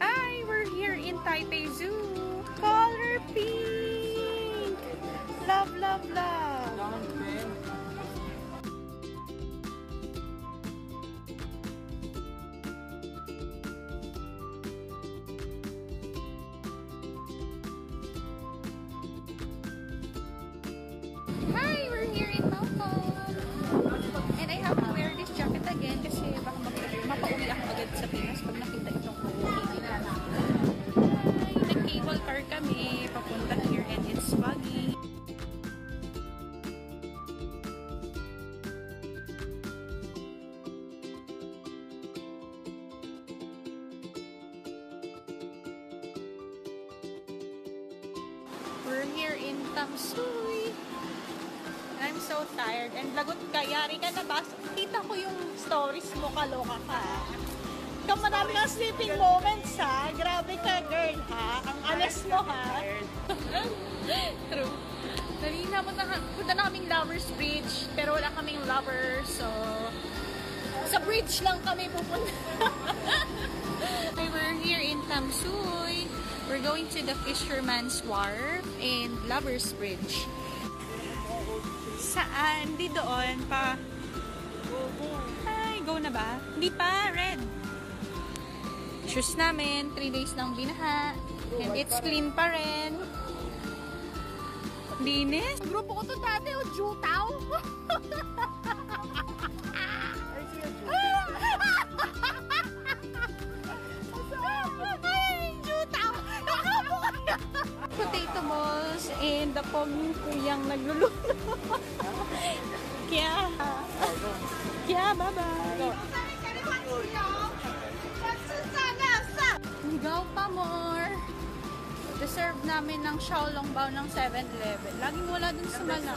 Hi, we're here in Taipei Zoo. Color pink. Love, love, love. Hi, we're here in Malcolm. And I have to wear this jacket again kasi baka mapauwi ako agad sa Pinas pag nakita itong Hi, nag-cable car kami papunta here and it's foggy. We're here in Tamsui. I'm so tired. And lagot ka, yari ka na ba? Kita ko yung stories mo, kaloka ka. Ikaw marami kang sleeping moments, ha? Grabe ka, girl, ha? Ang alas mo, ha? True. Punta na kaming Lovers Bridge, pero wala kaming lover, so sa bridge lang kami pupunta. We're here in Tamsui. We're going to the Fisherman's Wharf and Lovers Bridge. Saan? Di doon pa. Ay, go na ba? Hindi pa, red. Shoes namin, 3 days nang binaha. And it's clean pa rin. Linis. Grupo ko to dati, o Jutao. Potato balls and the poging kuyang nagluluto. Kaya, bye-bye. Ligaw pa more. Deserve namin ng xiaolongbao ng 7-Eleven. Laging wala dun sa Malang.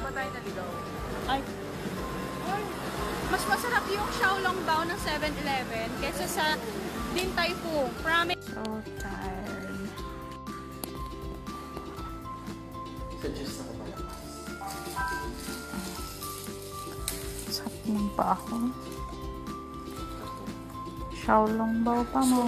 Ay. Mas masarap yung xiaolongbao ng 7-Eleven kaysa sa Din Tai Fung. Promise. So tired. Suggest ako malakas. Sakning pa ako. Xiaolongbao pa mo.